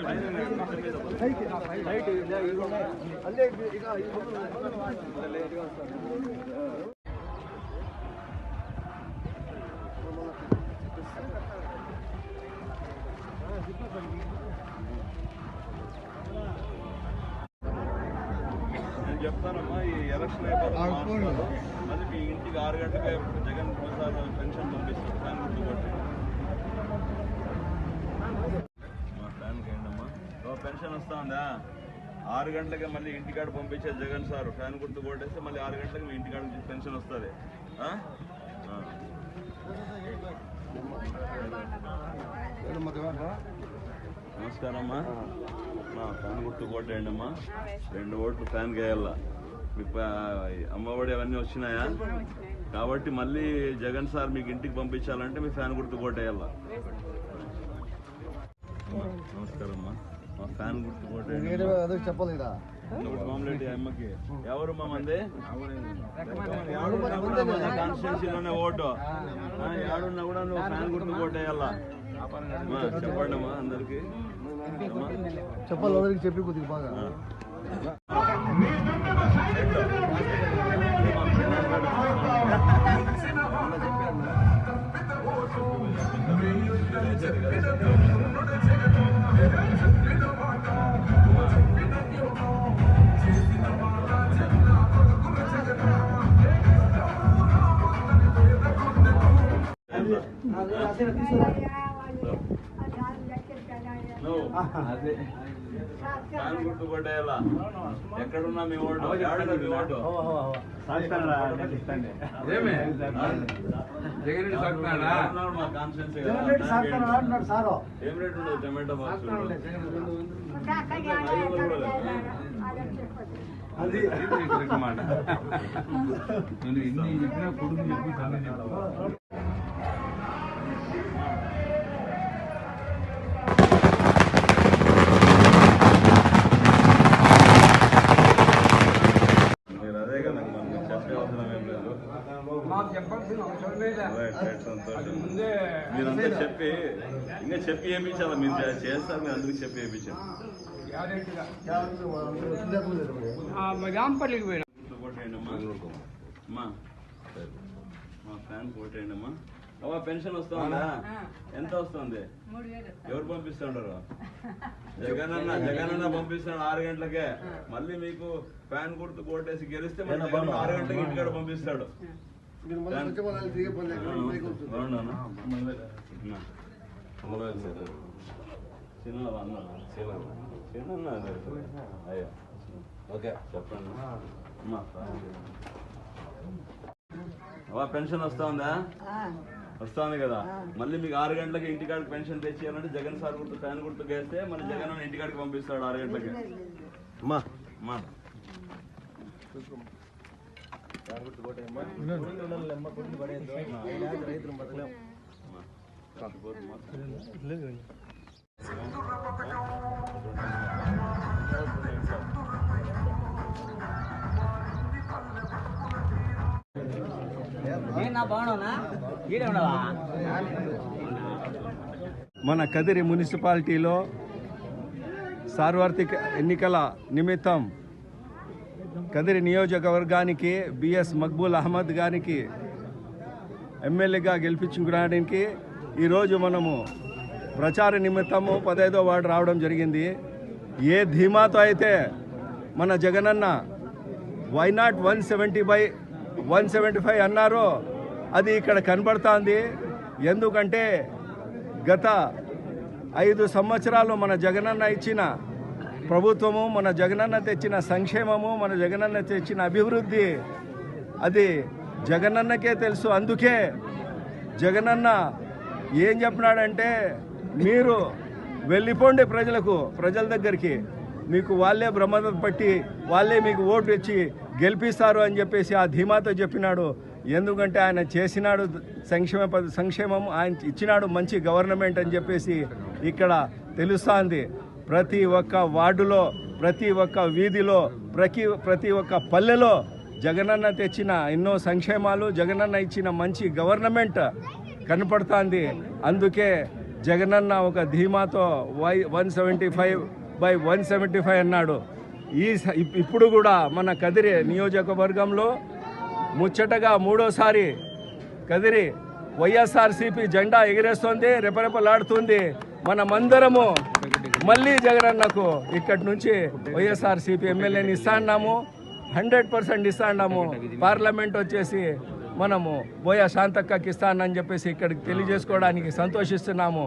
నేను చెప్తానమ్మా, ఈ ఎలక్షన్ అయిపోతుంది మళ్ళీ మీ ఇంటికి 6 గంటలకే జగన్ ప్రసాద్ పెన్షన్ పంపిస్తారు. ఫ్యాన్ గుర్తుకొట్టి మా ఫ్యాన్కి ఏంటమ్మా పెన్షన్ వస్తా ఉందా? 6 గంటలకే మళ్ళీ ఇంటికాడ పంపించే జగన్ సార్ ఫ్యాన్ గుర్తు కొట్టేస్తే మళ్ళీ 6 గంటలకి మీ ఇంటికాడ పెన్షన్ వస్తుంది. నమస్కారం అమ్మా. ఫ్యాన్ గుర్తు కొట్టేయండి అమ్మా. 2 ఓట్లు ఫ్యాన్కి వేయాల. మీకు అమ్మఒడి అవన్నీ వచ్చినాయా? కాబట్టి మళ్ళీ జగన్ సార్ మీకు ఇంటికి పంపించాలంటే మీ ఫ్యాన్ గుర్తు కొట్టేయాల. నమస్కారం అమ్మా. మా ఫ్యాన్ గుర్తు కొట్టేయండి. చెప్పాలి మామూలు అమ్మకి ఎవరు మా మంది కాన్స్టిట్యూన్సీలోనే ఓటు ఏడున్నా కూడా నువ్వు ఫ్యాన్ గుర్తు కొట్టేయాలా. చెప్పండి అమ్మా అందరికి. చెప్పాలి అందరికి చెప్పి కొద్దిగా బాగా. అదే ఫ్యాన్ గుర్తు కొట్టేయాలా. ఎక్కడున్నా మీ ఓటు ఓటు మా కాన్స్టిట్యూన్సీ ఏం రేట్ ఉండదు టమాటో బాక్స్? అది మాట నేను ఇన్ని చెప్పినా కొడుకు చెప్పి తల్లి చెప్పు. మీరంతా చెప్పి ఇంకా చెప్పి వేయించాలా. మీరు చేస్తారు, మీరు అందరికి చెప్పి వేయించాను. అమ్మా మా ఫ్యాన్ కొట్టేయండి అమ్మా. అమ్మా పెన్షన్ వస్తుందా? ఎంత వస్తుంది? ఎవరు పంపిస్తుంటారు? జగనన్న పంపిస్తున్నాడు 6 గంటలకే. మళ్ళీ మీకు ఫ్యాన్ గుర్తు కొట్టేసి గెలిస్తే 6 గంటలకి ఇంటికాడ పంపిస్తాడు. చెప్పండి. పెన్షన్ వస్తుందా? వస్తుంది కదా. మళ్ళీ మీకు 6 గంటలకి ఇంటికాడికి పెన్షన్ తెచ్చేయాలంటే జగన్ సార్ గుర్తు ఫ్యాన్ గుర్తుకు వేస్తే మన జగన్ ఇంటికాడికి పంపిస్తాడు 6 గంటలకి. మన కదిరి మున్సిపాలిటీలో సార్వత్రిక ఎన్నికల నిమిత్తం కదిరి నియోజకవర్గానికి బిఎస్ మక్బూల్ అహ్మద్ గారికి ఎమ్మెల్యేగా గెలిపించుకోవడానికి ఈరోజు మనము ప్రచార నిమిత్తము 15వ వార్డు రావడం జరిగింది. ఏ ధీమాతో అయితే మన జగనన్న వైనాట్ 170/175 అన్నారో అది ఇక్కడ కనబడుతోంది. ఎందుకంటే గత 5 సంవత్సరాలు మన జగనన్న ఇచ్చిన ప్రభుత్వము, మన జగనన్న తెచ్చిన సంక్షేమము, మన జగనన్న తెచ్చిన అభివృద్ధి అది జగనన్నకే తెలుసు. అందుకే జగనన్న ఏం చెప్పినాడంటే, మీరు వెళ్ళిపోండి ప్రజల దగ్గరికి, మీకు వాళ్ళే బ్రహ్మదం పట్టి వాళ్ళే మీకు ఓటు ఇచ్చి గెలిపిస్తారు అని చెప్పేసి ఆ ధీమాతో చెప్పినాడు. ఎందుకంటే ఆయన చేసినాడు సంక్షేమం, ఆయన ఇచ్చినాడు మంచి గవర్నమెంట్ అని చెప్పేసి ఇక్కడ తెలుస్తోంది. ప్రతి ఒక్క వార్డులో, ప్రతి ఒక్క వీధిలో, ప్రతి ఒక్క పల్లెలో జగనన్న తెచ్చిన ఎన్నో సంక్షేమాలు, జగనన్న ఇచ్చిన మంచి గవర్నమెంట్ కనపడుతోంది. అందుకే జగనన్న ఒక ధీమాతో 175/175 అన్నాడు. ఇప్పుడు కూడా మన కదిరి నియోజకవర్గంలో ముచ్చటగా మూడోసారి కదిరి వైఎస్ఆర్సీపీ జెండా ఎగిరేస్తోంది, రెపరెపలాడుతుంది. మనమందరము మళ్ళీ జగనన్నకు ఇక్కడి నుంచి వైఎస్ఆర్సీపీ ఎమ్మెల్యేని ఇస్తాన్నాము, 100% ఇస్తాన్నాము. పార్లమెంట్ వచ్చేసి మనము బోయ శాంతక్కకి ఇస్తానని చెప్పేసి ఇక్కడికి తెలియజేసుకోవడానికి సంతోషిస్తున్నాము.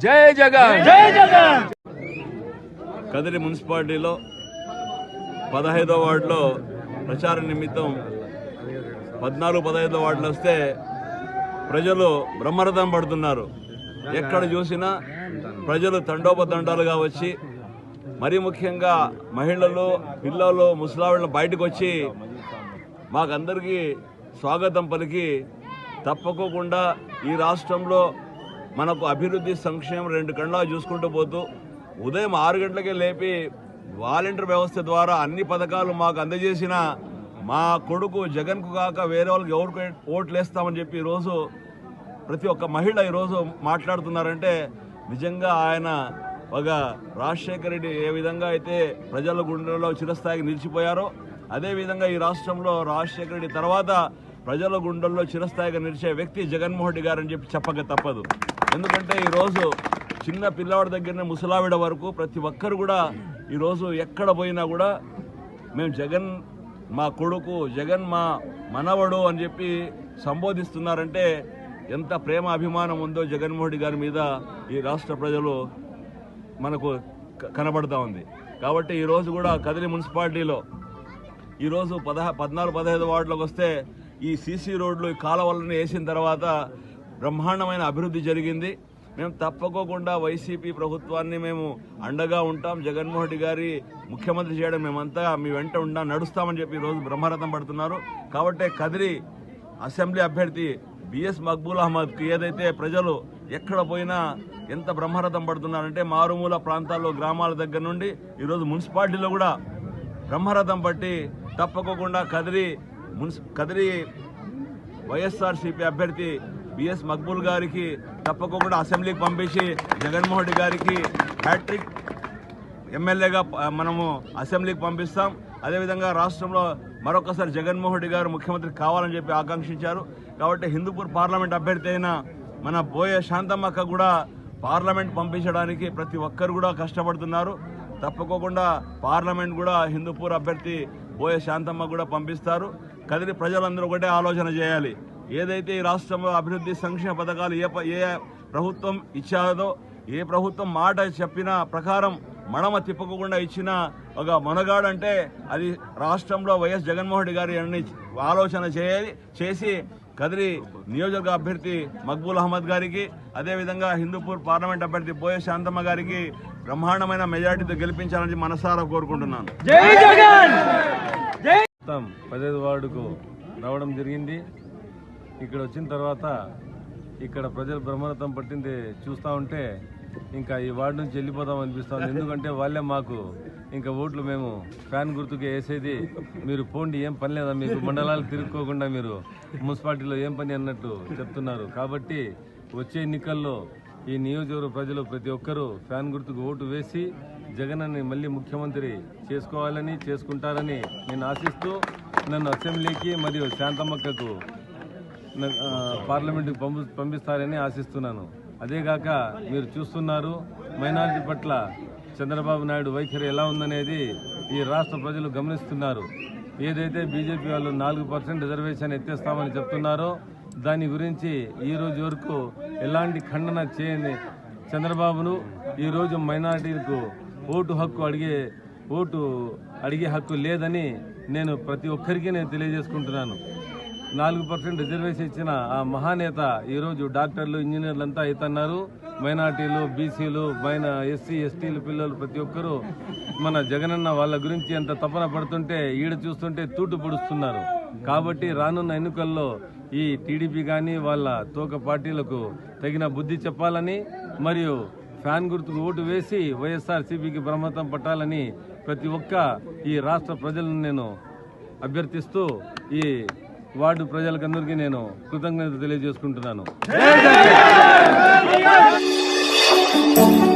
జై జగన్, జై జగన్. కదిరి మున్సిపాలిటీలో 15వ వార్డులో ప్రచార నిమిత్తం 14-15 వార్డులు వస్తే ప్రజలు బ్రహ్మరథం పడుతున్నారు. ఎక్కడ చూసినా ప్రజలు తండోపతండాలుగా వచ్చి, మరీ ముఖ్యంగా మహిళలు, పిల్లలు, ముసలాళ్ళను బయటకు వచ్చి మాకందరికీ స్వాగతం పలికి, తప్పకోకుండా ఈ రాష్ట్రంలో మనకు అభివృద్ధి సంక్షేమం 2 కళ్ళ చూసుకుంటూ పోతూ ఉదయం 6 గంటలకే లేపి వాలంటీర్ వ్యవస్థ ద్వారా అన్ని పథకాలు మాకు అందజేసిన మా కొడుకు జగన్కు కాక వేరే వాళ్ళకి ఎవరికి ఓట్లు వేస్తామని చెప్పి ఈరోజు ప్రతి ఒక్క మహిళ ఈరోజు మాట్లాడుతున్నారంటే నిజంగా ఆయన ఒక రాజశేఖర రెడ్డి ఏ విధంగా అయితే ప్రజల గుండెల్లో చిరస్థాయికి నిలిచిపోయారో అదేవిధంగా ఈ రాష్ట్రంలో రాజశేఖర రెడ్డి తర్వాత ప్రజల గుండెల్లో చిరస్థాయిగా నిలిచే వ్యక్తి జగన్మోహన్ రెడ్డి గారు అని చెప్పి చెప్పక తప్పదు. ఎందుకంటే ఈరోజు చిన్న పిల్లవాడి దగ్గరనే ముసలావిడ వరకు ప్రతి ఒక్కరు కూడా ఈరోజు ఎక్కడ పోయినా కూడా మేము జగన్ మా కొడుకు, జగన్ మా మనవడు అని చెప్పి సంబోధిస్తున్నారంటే ఎంత ప్రేమ అభిమానం ఉందో జగన్మోహన్ రెడ్డి గారి మీద ఈ రాష్ట్ర ప్రజలు మనకు కనబడతా ఉంది. కాబట్టి ఈరోజు కూడా కదిరి మున్సిపాలిటీలో ఈరోజు 14-15 వార్డులకు వస్తే ఈ సీసీ రోడ్లు, ఈ కాలువలను వేసిన తర్వాత బ్రహ్మాండమైన అభివృద్ధి జరిగింది. మేము తప్పకోకుండా వైసీపీ ప్రభుత్వాన్ని మేము అండగా ఉంటాం. జగన్మోహన్ రెడ్డి గారి ముఖ్యమంత్రి చేయడం మేమంతా మీ వెంట నడుస్తామని చెప్పి ఈరోజు బ్రహ్మరథం పడుతున్నారు. కాబట్టి కదిరి అసెంబ్లీ అభ్యర్థి బిఎస్ మక్బూల్ అహ్మద్కి ఏదైతే ప్రజలు ఎక్కడ పోయినా ఎంత బ్రహ్మరథం పడుతున్నారంటే మారుమూల ప్రాంతాల్లో, గ్రామాల దగ్గర నుండి ఈరోజు మున్సిపాలిటీలో కూడా బ్రహ్మరథం పట్టి తప్పకోకుండా కదిరి వైఎస్ఆర్సీపీ అభ్యర్థి బిఎస్ మక్బూల్ గారికి తప్పకుండా అసెంబ్లీకి పంపించి జగన్మోహన్ రెడ్డి గారికి హ్యాట్రిక్ ఎమ్మెల్యేగా మనము అసెంబ్లీకి పంపిస్తాం. అదేవిధంగా రాష్ట్రంలో మరొకసారి జగన్మోహన్ రెడ్డి గారు ముఖ్యమంత్రి కావాలని చెప్పి ఆకాంక్షించారు. కాబట్టి హిందూపూర్ పార్లమెంట్ అభ్యర్థి అయిన మన బోయ శాంతమ్మక్క కూడా పార్లమెంట్ పంపించడానికి ప్రతి ఒక్కరు కూడా కష్టపడుతున్నారు. తప్పకోకుండా పార్లమెంట్ కూడా హిందూపూర్ అభ్యర్థి బోయ శాంతమ్మ కూడా పంపిస్తారు. కదిరి ప్రజలందరూ ఒకటే ఆలోచన చేయాలి. ఏదైతే ఈ రాష్ట్రంలో అభివృద్ధి సంక్షేమ పథకాలు ఏ ప్రభుత్వం ఇచ్చాదో, ఏ ప్రభుత్వం మాట చెప్పిన ప్రకారం మడమ తిప్పకుండా ఇచ్చిన ఒక మొనగాడంటే అది రాష్ట్రంలో వైఎస్ జగన్మోహన్ రెడ్డి గారి అన్ని ఆలోచన చేసి కదిరి నియోజకవర్గ అభ్యర్థి మక్బూల్ అహ్మద్ గారికి, అదేవిధంగా హిందూపూర్ పార్లమెంట్ అభ్యర్థి బోయ శాంతమ్మ గారికి బ్రహ్మాండమైన మెజారిటీతో గెలిపించాలని మనసారా కోరుకుంటున్నాను. 15 వార్డుకు రావడం జరిగింది. ఇక్కడ వచ్చిన తర్వాత ఇక్కడ ప్రజలు బ్రహ్మరథం పట్టింది చూస్తూ ఉంటే ఇంకా ఈ వార్డు నుంచి వెళ్ళిపోదాం అనిపిస్తుంది. ఎందుకంటే వాళ్ళే మాకు ఇంకా ఓట్లు మేము ఫ్యాన్ గుర్తుకు వేసేది, మీరు పోండి ఏం పని లేదా మీకు, మండలాలు తిరుక్కోకుండా మీరు మున్సిపాలిటీలో ఏం పని అన్నట్టు చెప్తున్నారు. కాబట్టి వచ్చే ఎన్నికల్లో ఈ నియోజకవర్గ ప్రజలు ప్రతి ఒక్కరూ ఫ్యాన్ గుర్తుకు ఓటు వేసి జగన్ని మళ్ళీ ముఖ్యమంత్రి చేసుకోవాలని, చేసుకుంటారని నేను ఆశిస్తూ నన్ను అసెంబ్లీకి మరియు శాంతమ్మక్కకు పార్లమెంటుకు పంపిస్తారని ఆశిస్తున్నాను. అదేగాక మీరు చూస్తున్నారు మైనారిటీ పట్ల చంద్రబాబు నాయుడు వైఖరి ఎలా ఉందనేది ఈ రాష్ట్ర ప్రజలు గమనిస్తున్నారు. ఏదైతే బీజేపీ వాళ్ళు 4% రిజర్వేషన్ ఎత్తేస్తామని చెప్తున్నారో దాని గురించి ఈ రోజు వరకు ఎలాంటి ఖండన చేయని చంద్రబాబును ఈరోజు మైనారిటీలకు ఓటు అడిగే హక్కు లేదని నేను ప్రతి ఒక్కరికి నేను తెలియజేసుకుంటున్నాను. 4% రిజర్వేషన్ ఇచ్చిన ఆ మహానేత ఈరోజు డాక్టర్లు, ఇంజనీర్లు అంతా అవుతున్నారు. మైనార్టీలు, బీసీలు, ఎస్సీ ఎస్టీలు పిల్లలు ప్రతి ఒక్కరూ మన జగనన్న వాళ్ళ గురించి ఎంత తపన పడుతుంటే ఈడ చూస్తుంటే తూటు పొడుస్తున్నారు. కాబట్టి రానున్న ఎన్నికల్లో ఈ టీడీపీ కానీ వాళ్ళ తోక పార్టీలకు తగిన బుద్ధి చెప్పాలని మరియు ఫ్యాన్ గుర్తుకు ఓటు వేసి వైఎస్ఆర్సీపీకి బ్రహ్మరథం పట్టాలని ప్రతి ఒక్క ఈ రాష్ట్ర ప్రజలను నేను అభ్యర్థిస్తూ ఈ వార్డు ప్రజలకందరికీ నేను కృతజ్ఞత తెలియజేసుకుంటున్నాను. Thank you.